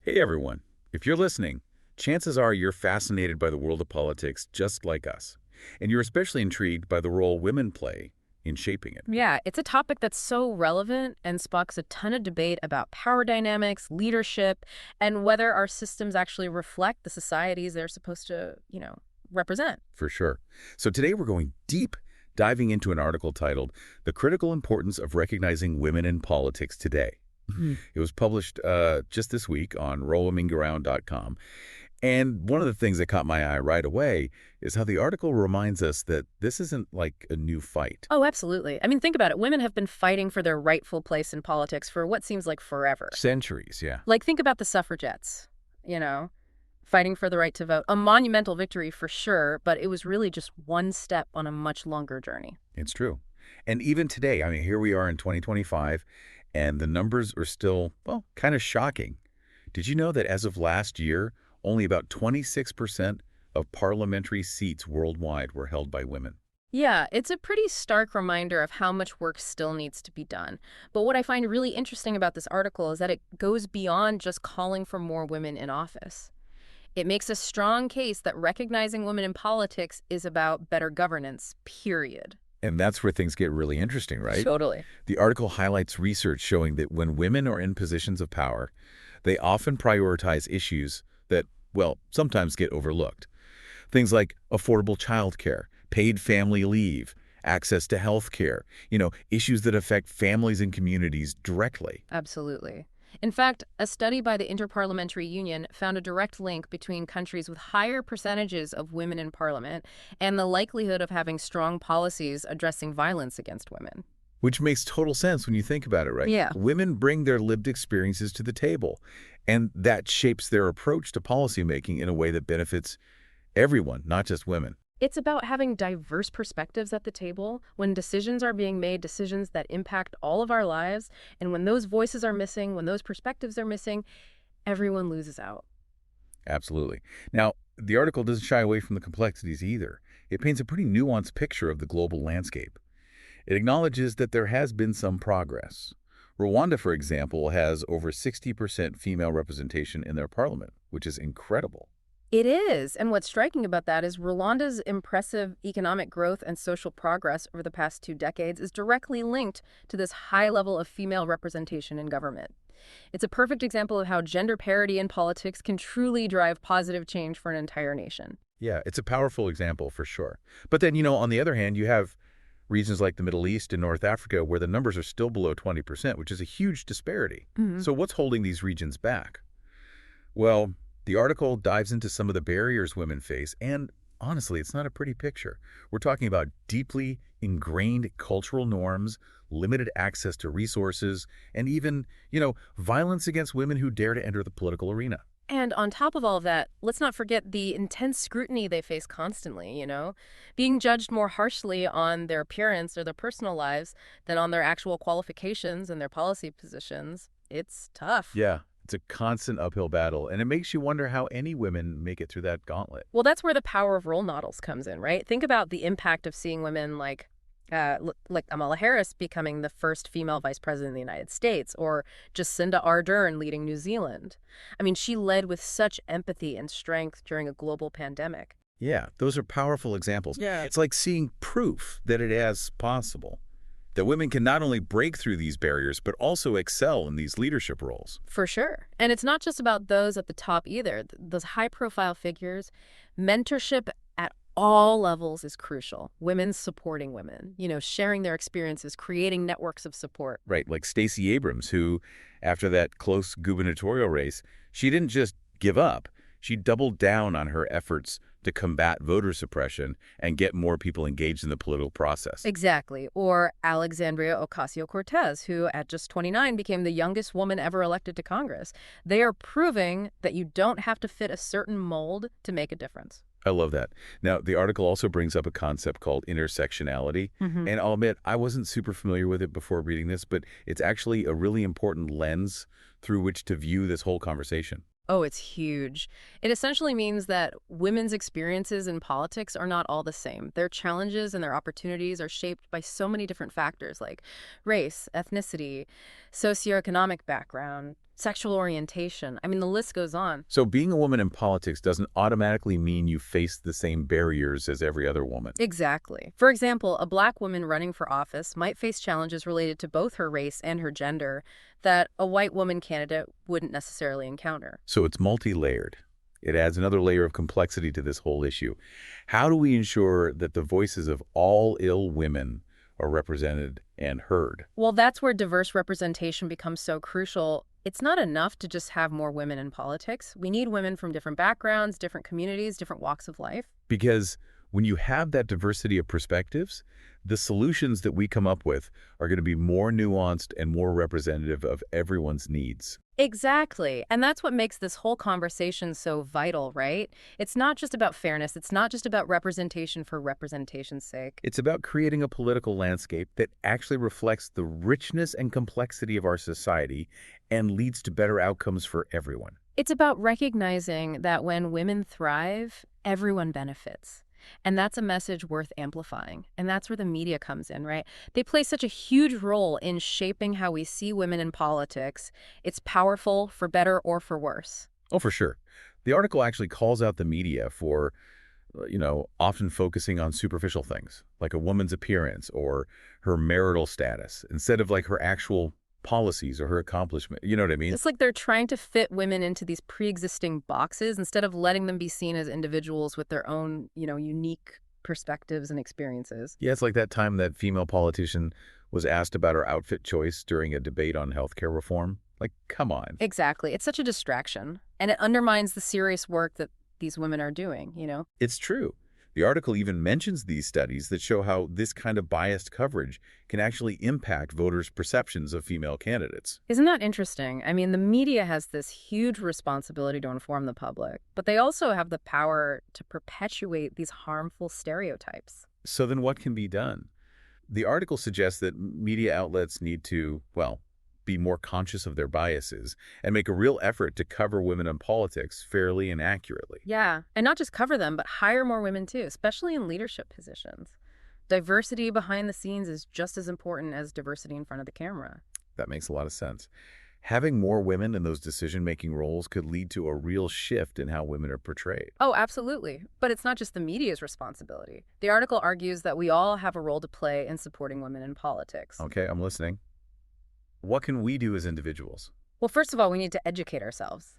Hey everyone, if you're listening, chances are you're fascinated by the world of politics just like us. And you're especially intrigued by the role women play in shaping it. Yeah, it's a topic that's so relevant and sparks a ton of debate about power dynamics, leadership, and whether our systems actually reflect the societies they're supposed to, represent. For sure. So today we're going deep, diving into an article titled The Critical Importance of Recognizing Women in Politics Today. Mm. It was published just this week on rollamingaround.com. And one of the things that caught my eye right away is how the article reminds us that this isn't like a new fight. Oh, absolutely. I mean, think about it. Women have been fighting for their rightful place in politics for what seems like forever. Centuries, yeah. Like, think about the suffragettes, fighting for the right to vote. A monumental victory for sure, but it was really just one step on a much longer journey. It's true. And even today, I mean, here we are in 2025, and the numbers are still, well, kind of shocking. Did you know that as of last year, only about 26% of parliamentary seats worldwide were held by women? Yeah, it's a pretty stark reminder of how much work still needs to be done. But what I find really interesting about this article is that it goes beyond just calling for more women in office. It makes a strong case that recognizing women in politics is about better governance, period. And that's where things get really interesting, right? Totally. The article highlights research showing that when women are in positions of power, they often prioritize issues that, well, sometimes get overlooked. Things like affordable childcare, paid family leave, access to health care, issues that affect families and communities directly. Absolutely. In fact, a study by the Interparliamentary Union found a direct link between countries with higher percentages of women in parliament and the likelihood of having strong policies addressing violence against women. Which makes total sense when you think about it, right? Yeah. Women bring their lived experiences to the table, and that shapes their approach to policymaking in a way that benefits everyone, not just women. It's about having diverse perspectives at the table when decisions are being made, decisions that impact all of our lives. And when those voices are missing, when those perspectives are missing, everyone loses out. Absolutely. Now, the article doesn't shy away from the complexities either. It paints a pretty nuanced picture of the global landscape. It acknowledges that there has been some progress. Rwanda, for example, has over 60% female representation in their parliament, which is incredible. It is. And what's striking about that is Rwanda's impressive economic growth and social progress over the past 2 decades is directly linked to this high level of female representation in government. It's a perfect example of how gender parity in politics can truly drive positive change for an entire nation. Yeah, it's a powerful example for sure. But then, on the other hand, you have regions like the Middle East and North Africa where the numbers are still below 20%, which is a huge disparity. Mhm. So what's holding these regions back? Well, the article dives into some of the barriers women face, and honestly, it's not a pretty picture. We're talking about deeply ingrained cultural norms, limited access to resources, and even, violence against women who dare to enter the political arena. And on top of all of that, let's not forget the intense scrutiny they face constantly, being judged more harshly on their appearance or their personal lives than on their actual qualifications and their policy positions. It's tough. Yeah, it's a constant uphill battle, and it makes you wonder how any women make it through that gauntlet. Well, that's where the power of role models comes in, right? Think about the impact of seeing women like Kamala Harris becoming the first female vice president of the United States, or Jacinda Ardern leading New Zealand. I mean, she led with such empathy and strength during a global pandemic. Yeah, those are powerful examples. Yeah. It's like seeing proof that it is possible, that women can not only break through these barriers, but also excel in these leadership roles. For sure. And it's not just about those at the top either. Those high-profile figures, mentorship at all levels is crucial. Women supporting women, sharing their experiences, creating networks of support. Right, like Stacey Abrams, who, after that close gubernatorial race, she didn't just give up. She doubled down on her efforts to combat voter suppression and get more people engaged in the political process. Exactly. Or Alexandria Ocasio-Cortez, who at just 29 became the youngest woman ever elected to Congress. They are proving that you don't have to fit a certain mold to make a difference. I love that. Now, the article also brings up a concept called intersectionality. Hmm. And I'll admit, I wasn't super familiar with it before reading this, but it's actually a really important lens through which to view this whole conversation. Oh, it's huge. It essentially means that women's experiences in politics are not all the same. Their challenges and their opportunities are shaped by so many different factors like race, ethnicity, socioeconomic background, sexual orientation. I mean, the list goes on. So being a woman in politics doesn't automatically mean you face the same barriers as every other woman. Exactly. For example, a black woman running for office might face challenges related to both her race and her gender that a white woman candidate wouldn't necessarily encounter. So it's multi-layered. It adds another layer of complexity to this whole issue. How do we ensure that the voices of all ill women are represented and heard? Well, that's where diverse representation becomes so crucial. It's not enough to just have more women in politics. We need women from different backgrounds, different communities, different walks of life. Because when you have that diversity of perspectives, the solutions that we come up with are going to be more nuanced and more representative of everyone's needs. Exactly. And that's what makes this whole conversation so vital, right? It's not just about fairness. It's not just about representation for representation's sake. It's about creating a political landscape that actually reflects the richness and complexity of our society and leads to better outcomes for everyone. It's about recognizing that when women thrive, everyone benefits. And that's a message worth amplifying. And that's where the media comes in, right? They play such a huge role in shaping how we see women in politics. It's powerful for better or for worse. Oh, for sure. The article actually calls out the media for, often focusing on superficial things, like a woman's appearance or her marital status, instead of like her actual policies or her accomplishment. You know what I mean? It's like they're trying to fit women into these pre-existing boxes instead of letting them be seen as individuals with their own, unique perspectives and experiences. Yeah, it's like that time that female politician was asked about her outfit choice during a debate on healthcare reform. Like, come on. Exactly. It's such a distraction, and it undermines the serious work that these women are doing. It's true. The article even mentions these studies that show how this kind of biased coverage can actually impact voters' perceptions of female candidates. Isn't that interesting? I mean, the media has this huge responsibility to inform the public, but they also have the power to perpetuate these harmful stereotypes. So then what can be done? The article suggests that media outlets need to, be more conscious of their biases and make a real effort to cover women in politics fairly and accurately. Yeah, and not just cover them, but hire more women too, especially in leadership positions. Diversity behind the scenes is just as important as diversity in front of the camera. That makes a lot of sense. Having more women in those decision-making roles could lead to a real shift in how women are portrayed. Oh, absolutely. But it's not just the media's responsibility. The article argues that we all have a role to play in supporting women in politics. Okay, I'm listening. What can we do as individuals? Well, first of all, we need to educate ourselves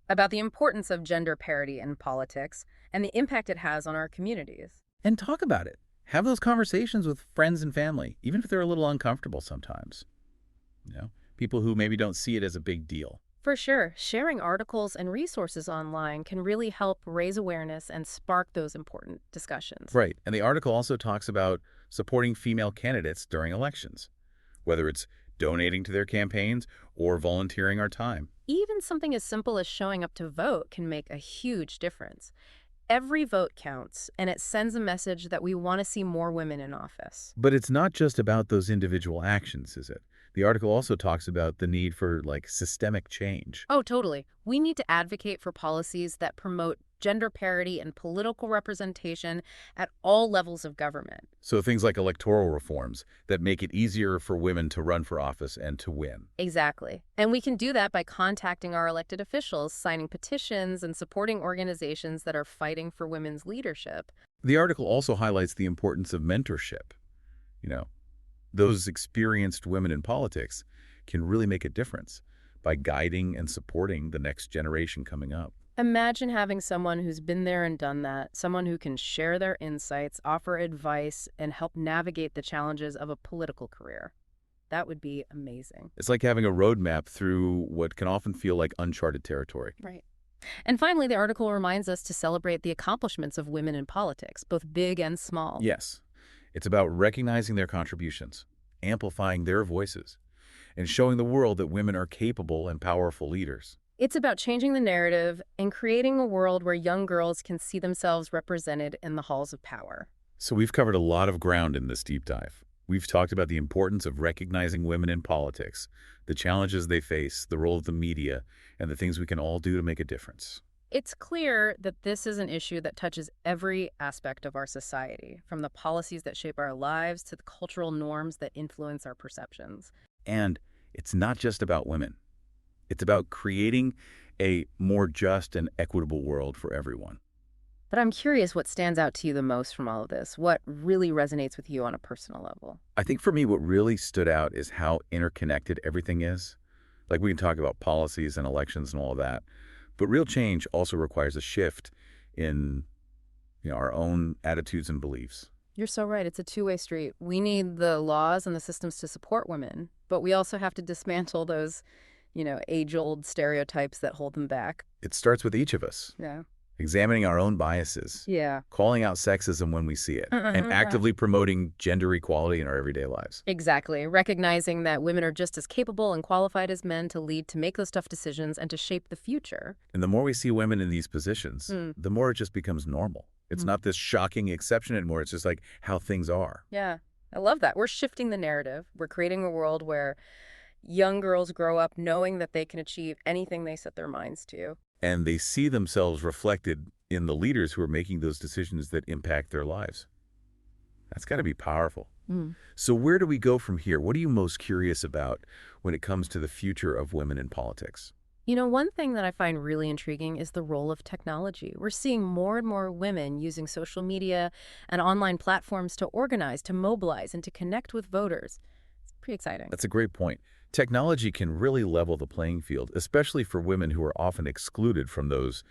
about the importance of gender parity in politics and the impact it has on our communities. And talk about it. Have those conversations with friends and family, even if they're a little uncomfortable sometimes. People who maybe don't see it as a big deal. For sure, sharing articles and resources online can really help raise awareness and spark those important discussions. Right. And the article also talks about supporting female candidates during elections, whether it's donating to their campaigns or volunteering our time. Even something as simple as showing up to vote can make a huge difference. Every vote counts, and it sends a message that we want to see more women in office. But it's not just about those individual actions, is it? The article also talks about the need for, systemic change. Oh, totally. We need to advocate for policies that promote gender parity and political representation at all levels of government. So things like electoral reforms that make it easier for women to run for office and to win. Exactly. And we can do that by contacting our elected officials, signing petitions, and supporting organizations that are fighting for women's leadership. The article also highlights the importance of mentorship. Those experienced women in politics can really make a difference by guiding and supporting the next generation coming up. Imagine having someone who's been there and done that, someone who can share their insights, offer advice, and help navigate the challenges of a political career. That would be amazing. It's like having a roadmap through what can often feel like uncharted territory. Right. And finally, the article reminds us to celebrate the accomplishments of women in politics, both big and small. Yes. It's about recognizing their contributions, amplifying their voices, and showing the world that women are capable and powerful leaders. It's about changing the narrative and creating a world where young girls can see themselves represented in the halls of power. So we've covered a lot of ground in this deep dive. We've talked about the importance of recognizing women in politics, the challenges they face, the role of the media, and the things we can all do to make a difference. It's clear that this is an issue that touches every aspect of our society, from the policies that shape our lives to the cultural norms that influence our perceptions. And it's not just about women. It's about creating a more just and equitable world for everyone. But I'm curious what stands out to you the most from all of this. What really resonates with you on a personal level? I think for me, what really stood out is how interconnected everything is. Like we can talk about policies and elections and all of that, but real change also requires a shift in our own attitudes and beliefs. You're so right. It's a two-way street. We need the laws and the systems to support women, but we also have to dismantle those, age-old stereotypes that hold them back. It starts with each of us, Yeah. examining our own biases, Yeah. calling out sexism when we see it, and actively promoting gender equality in our everyday lives. Exactly. Recognizing that women are just as capable and qualified as men to lead, to make those tough decisions, and to shape the future. And the more we see women in these positions, Mm. the more it just becomes normal. It's not this shocking exception anymore. It's just like how things are. Yeah. I love that. We're shifting the narrative. We're creating a world where young girls grow up knowing that they can achieve anything they set their minds to. And they see themselves reflected in the leaders who are making those decisions that impact their lives. That's got to be powerful. Mm. So where do we go from here? What are you most curious about when it comes to the future of women in politics? One thing that I find really intriguing is the role of technology. We're seeing more and more women using social media and online platforms to organize, to mobilize, and to connect with voters. It's pretty exciting. That's a great point. Technology can really level the playing field, especially for women who are often excluded from those,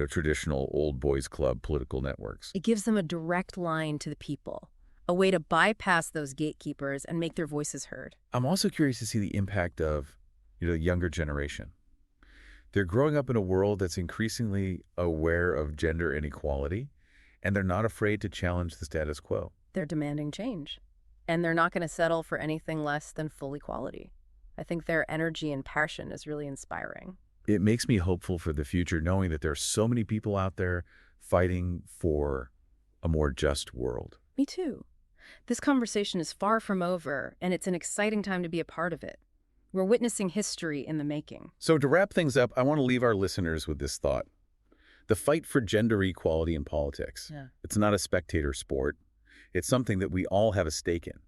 traditional old boys club political networks. It gives them a direct line to the people, a way to bypass those gatekeepers and make their voices heard. I'm also curious to see the impact of, the younger generation. They're growing up in a world that's increasingly aware of gender inequality, and they're not afraid to challenge the status quo. They're demanding change, and they're not going to settle for anything less than full equality. I think their energy and passion is really inspiring. It makes me hopeful for the future, knowing that there are so many people out there fighting for a more just world. Me too. This conversation is far from over, and it's an exciting time to be a part of it. We're witnessing history in the making. So to wrap things up, I want to leave our listeners with this thought. The fight for gender equality in politics. Yeah. It's not a spectator sport. It's something that we all have a stake in.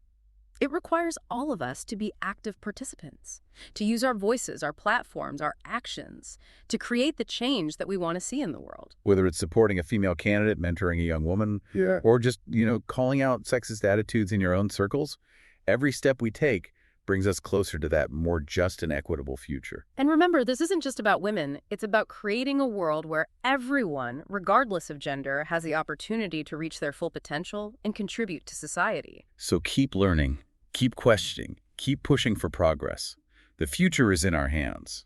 It requires all of us to be active participants, to use our voices, our platforms, our actions, to create the change that we want to see in the world. Whether it's supporting a female candidate, mentoring a young woman, or just, calling out sexist attitudes in your own circles, every step we take brings us closer to that more just and equitable future. And remember, this isn't just about women. It's about creating a world where everyone, regardless of gender, has the opportunity to reach their full potential and contribute to society. So keep learning, keep questioning, keep pushing for progress. The future is in our hands.